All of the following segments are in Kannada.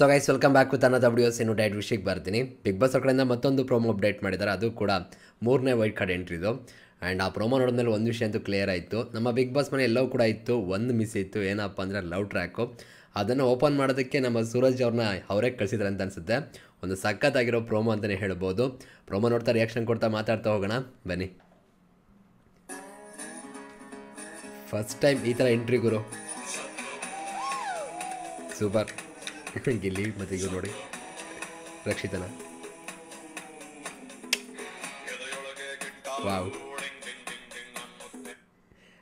So guys welcome back with ಅನ್ನದ ವಿಡಿಯೋಸ್. ಇನ್ನು ಡೈಟ್ ವಿಷಯಕ್ಕೆ ಬರ್ತೀನಿ. ಬಿಗ್ ಬಾಸ್ ಕಡೆಯಿಂದ ಮತ್ತೊಂದು ಪ್ರೋಮೋ ಅಪ್ಡೇಟ್ ಮಾಡಿದ್ದಾರೆ. ಅದು ಕೂಡ 3ನೇ ವೈಲ್ಡ್ ಕಾರ್ಡ್ ಎಂಟ್ರಿದು. ಆ್ಯಂಡ್ ಆ ಪ್ರೋಮೋ ನೋಡಿದ್ಮೇಲೆ ಒಂದು ವಿಷಯ ಅಂತೂ ಕ್ಲಿಯರ್ ಆಯಿತು. ನಮ್ಮ ಬಿಗ್ ಬಾಸ್ ಮನೆ ಎಲ್ಲವೂ ಕೂಡ ಇತ್ತು, ಒಂದು ಮಿಸ್ ಇತ್ತು. ಏನಪ್ಪ ಅಂದರೆ ಲವ್ ಟ್ರ್ಯಾಕು. ಅದನ್ನು ಓಪನ್ ಮಾಡೋದಕ್ಕೆ ನಮ್ಮ ಸೂರಜ್ ಅವ್ರನ್ನ ಅವರೇ ಕಳಿಸಿದ್ದಾರೆ ಅಂತ ಅನಿಸುತ್ತೆ. ಒಂದು ಸಖತ್ತಾಗಿರೋ ಪ್ರೋಮೋ ಅಂತಲೇ ಹೇಳ್ಬೋದು. ಪ್ರೋಮೋ ನೋಡ್ತಾ ರಿಯಾಕ್ಷನ್ ಕೊಡ್ತಾ ಮಾತಾಡ್ತಾ ಹೋಗೋಣ ಬನ್ನಿ. ಫಸ್ಟ್ ಟೈಮ್ ಈ ಥರ ಎಂಟ್ರಿ ಗುರು, ಸೂಪರ್. ಗಿಲ್ಲಿ ಮತ್ತು ಇವ್ರು ನೋಡಿ ರಕ್ಷಿತನ, ವಾವ್.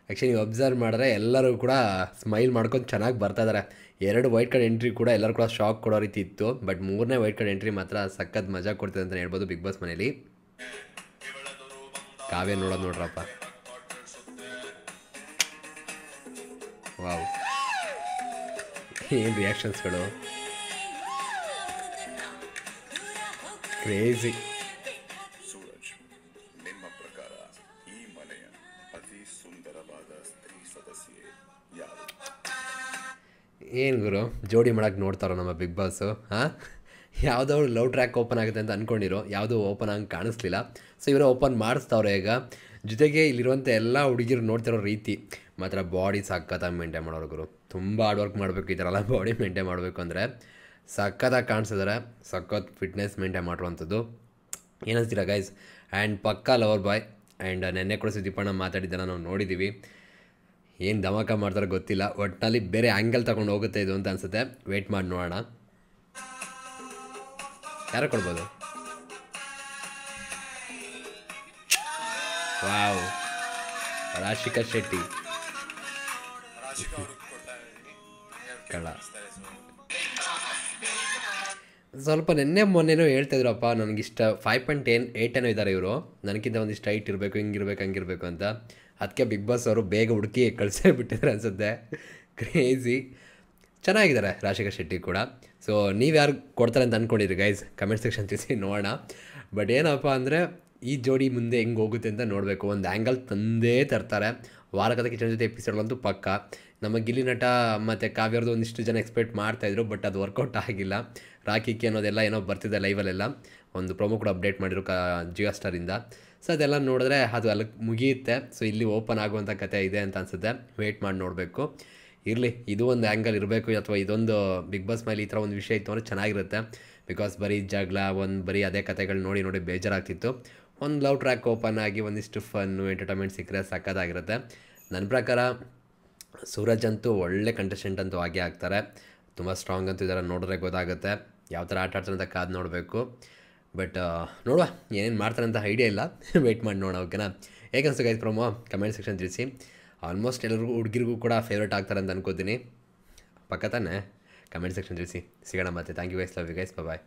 ಆ್ಯಕ್ಚುಲಿ ನೀವು ಅಬ್ಸರ್ವ್ ಮಾಡಿದ್ರೆ ಎಲ್ಲರೂ ಕೂಡ ಸ್ಮೈಲ್ ಮಾಡ್ಕೊಂಡು ಚೆನ್ನಾಗಿ ಬರ್ತಾಯಿದ್ದಾರೆ. 2 ವೈಟ್ ಕಾರ್ಡ್ ಎಂಟ್ರಿ ಕೂಡ ಎಲ್ಲರೂ ಕೂಡ ಶಾಕ್ ಕೊಡೋ ರೀತಿ ಇತ್ತು. ಬಟ್ 3ನೇ ವೈಟ್ ಕಾರ್ಡ್ ಎಂಟ್ರಿ ಮಾತ್ರ ಸಖತ್ ಮಜಾ ಕೊಡ್ತಿದೆ ಅಂತ ಹೇಳ್ಬೋದು ಬಿಗ್ ಬಾಸ್ ಮನೇಲಿ. ಕಾವ್ಯ ನೋಡೋದು ನೋಡ್ರಪ್ಪ, ವಾವ್. ಏನು ರಿಯಾಕ್ಷನ್ಸ್ಗಳು, ಕ್ರೇಜಿ. ಸೂರಜ್, ನಿಮ್ಮ ಪ್ರಕಾರ ಈ ಮನೆಯ ಅತಿ ಸುಂದರವಾದ ಸ್ತ್ರೀ ಸದಸ್ಯೆ ಯಾರು? ಏನು ಗುರು ಜೋಡಿ ಮಾಡೋಕ್ಕೆ ನೋಡ್ತಾರೋ ನಮ್ಮ ಬಿಗ್ ಬಾಸು. ಹಾಂ, ಯಾವುದೋ ಲವ್ ಟ್ರ್ಯಾಕ್ ಓಪನ್ ಆಗುತ್ತೆ ಅಂತ ಅಂದ್ಕೊಂಡಿರೋ, ಯಾವುದೂ ಓಪನ್ ಆಗಿ ಕಾಣಿಸ್ಲಿಲ್ಲ. ಸೊ ಇವರೇ ಓಪನ್ ಮಾಡಿಸ್ತಾವ್ರೆ ಈಗ. ಜೊತೆಗೆ ಇಲ್ಲಿರುವಂಥ ಎಲ್ಲ ಹುಡುಗಿರು ನೋಡ್ತಿರೋ ರೀತಿ ಮಾತ್ರ ಬಾಡಿ ಸಖತ್ತಾಗಿ ಮೇಂಟೈನ್ ಮಾಡೋರು ಗುರು. ತುಂಬ ಹಾರ್ಡ್ ವರ್ಕ್ ಮಾಡಬೇಕು ಈ ಥರ ಎಲ್ಲ ಬಾಡಿ ಮೇಂಟೈನ್ ಮಾಡಬೇಕು ಅಂದರೆ. ಸಖತ್ತಾಗಿ ಕಾಣಿಸಿದ್ದಾರೆ, ಸಖತ್ ಫಿಟ್ನೆಸ್ ಮೇಂಟೈನ್ ಮಾಡಿರುವಂಥದ್ದು. ಏನಿಸ್ತೀರಾ ಗೈಸ್? ಆ್ಯಂಡ್ ಪಕ್ಕಾ ಲವರ್ ಬಾಯ್. ಆ್ಯಂಡ್ ನೆನ್ನೆ ಕೂಡ ಸುದೀಪಣ್ಣ ಮಾತಾಡಿದ್ದನ್ನು ನಾವು ನೋಡಿದ್ದೀವಿ. ಏನು ಧಮಾಕ ಮಾಡ್ತಾರೋ ಗೊತ್ತಿಲ್ಲ, ಒಟ್ಟಿನಲ್ಲಿ ಬೇರೆ ಆ್ಯಂಗಲ್ ತಗೊಂಡು ಹೋಗುತ್ತೆ ಇದು ಅಂತ ಅನಿಸುತ್ತೆ. ವೆಯ್ಟ್ ಮಾಡಿ ನೋಡೋಣ ಯಾರು ಕೊಡ್ಬೋದು. ವಾವ್, ರಾಶಿಕಾ ಶೆಟ್ಟಿ ಕಳ್ಳ. ಸ್ವಲ್ಪ ನೆನ್ನೆ ಮೊನ್ನೆನೂ ಹೇಳ್ತಾಯಿದ್ರಪ್ಪ, ನನಗಿಷ್ಟ 5.8 ಏನೋ ಇದ್ದಾರೆ ಇವರು, ನನಗಿಂತ ಒಂದಿಷ್ಟು ಹೈಟ್ ಇರಬೇಕು, ಹಿಂಗಿರ್ಬೇಕು ಹಂಗಿರಬೇಕು ಅಂತ. ಅದಕ್ಕೆ ಬಿಗ್ ಬಾಸ್ ಅವರು ಬೇಗ ಹುಡುಕಿ ಕಳಿಸೇ ಬಿಟ್ಟಿದ್ದಾರೆ ಅನಿಸುತ್ತೆ. ಕ್ರೇಜಿ ಚೆನ್ನಾಗಿದ್ದಾರೆ ರಾಶಿಕಾ ಶೆಟ್ಟಿ ಕೂಡ. ಸೊ ನೀವು ಯಾರು ಕೊಡ್ತಾರೆ ಅಂತ ಅಂದ್ಕೊಂಡಿರಿ ಗೈಸ್, ಕಮೆಂಟ್ ಸೆಕ್ಷನ್ ತಿಳಿಸಿ ನೋಡೋಣ. ಬಟ್ ಏನಪ್ಪ ಅಂದರೆ ಈ ಜೋಡಿ ಮುಂದೆ ಹೆಂಗೆ ಹೋಗುತ್ತೆ ಅಂತ ನೋಡಬೇಕು. ಒಂದು ಆ್ಯಂಗಲ್ ತಂದೇ ತರ್ತಾರೆ. ವಾರಕದ ಕಿಚನ್ ಜೊತೆ ಎಪಿಸೋಡ್ಗಂತೂ ಪಕ್ಕ. ನಮ್ಮ ಗಿಲ್ಲಿ ನಟ ಮತ್ತು ಕಾವ್ಯರದು ಒಂದಿಷ್ಟು ಜನ ಎಕ್ಸ್ಪೆಕ್ಟ್ ಮಾಡ್ತಾಯಿದ್ರು, ಬಟ್ ಅದು ವರ್ಕೌಟ್ ಆಗಿಲ್ಲ. ರಾಕಿಕ್ಕಿ ಅನ್ನೋದೆಲ್ಲ ಏನೋ ಬರ್ತಿದೆ ಲೈವಲ್ಲೆಲ್ಲ. ಒಂದು ಪ್ರೊಮೋ ಕೂಡ ಅಪ್ಡೇಟ್ ಮಾಡಿದ್ರು ಜಿಯೋ ಸ್ಟಾರಿಂದ. ಸೊ ಅದೆಲ್ಲ ನೋಡಿದ್ರೆ ಅದು ಅಲ್ಲಿಗೆ ಮುಗಿಯುತ್ತೆ. ಸೊ ಇಲ್ಲಿ ಓಪನ್ ಆಗುವಂಥ ಕತೆ ಇದೆ ಅಂತ ಅನಿಸುತ್ತೆ. ವೆಯ್ಟ್ ಮಾಡಿ ನೋಡಬೇಕು. ಇರಲಿ, ಇದು ಒಂದು ಆ್ಯಂಗಲ್ ಇರಬೇಕು, ಅಥವಾ ಇದೊಂದು ಬಿಗ್ ಬಾಸ್ ಮೇಲೆ ಈ ಥರ ಒಂದು ವಿಷಯ ಇತ್ತು ಅಂದರೆ ಚೆನ್ನಾಗಿರುತ್ತೆ. ಬಿಕಾಸ್ ಬರೀ ಜಗಳ, ಬರೀ ಅದೇ ಕತೆಗಳು ನೋಡಿ ನೋಡಿ ಬೇಜಾರಾಗ್ತಿತ್ತು. ಒಂದು ಲವ್ ಟ್ರ್ಯಾಕ್ ಓಪನ್ ಆಗಿ ಒಂದಿಷ್ಟು ಫನ್ನು ಎಂಟರ್ಟೈನ್ಮೆಂಟ್ ಸಿಕ್ಕರೆ ಸಕ್ಕತ್ತಾಗಿರುತ್ತೆ. ನನ್ನ ಪ್ರಕಾರ ಸೂರಜ್ ಅಂತೂ ಒಳ್ಳೆ ಕಂಟೆಸ್ಟೆಂಟ್ ಅಂತೂ ಆಗೇ ಆಗ್ತಾರೆ. ತುಂಬ ಸ್ಟ್ರಾಂಗ್ ಅಂತೂ ಇದ್ದಾರೆ, ನೋಡಿದ್ರೆ ಗೊತ್ತಾಗುತ್ತೆ ಯಾವ ಥರ ಆಟ ಆಡ್ತಾರೆ ಅಂತ ಕಾದು ನೋಡಬೇಕು. ಬಟ್ ನೋಡುವ ಏನೇನು ಮಾಡ್ತಾರೆ ಅಂತ ಐಡಿಯಾ ಇಲ್ಲ. ವೆಯ್ಟ್ ಮಾಡಿ ನೋಡೋಣ, ಓಕೆನಾ? ಹೇಗೆ ಅನಿಸ್ತು ಗೈಸ್ ಪ್ರೊಮೋ? ಕಮೆಂಟ್ ಸೆಕ್ಷನ್ ತಿಳಿಸಿ. ಆಲ್ಮೋಸ್ಟ್ ಎಲ್ಲರಿಗೂ ಹುಡುಗಿರಿಗೂ ಕೂಡ ಫೇವ್ರೇಟ್ ಆಗ್ತಾರೆ ಅಂತ ಅನ್ಕೋತೀನಿ. ಪಕ್ಕ ತಾನೆ? ಕಮೆಂಟ್ ಸೆಕ್ಷನ್ ತಿಳಿಸಿ. ಸಿಗೋಣ ಮತ್ತೆ. Thank you guys, love you guys, bye.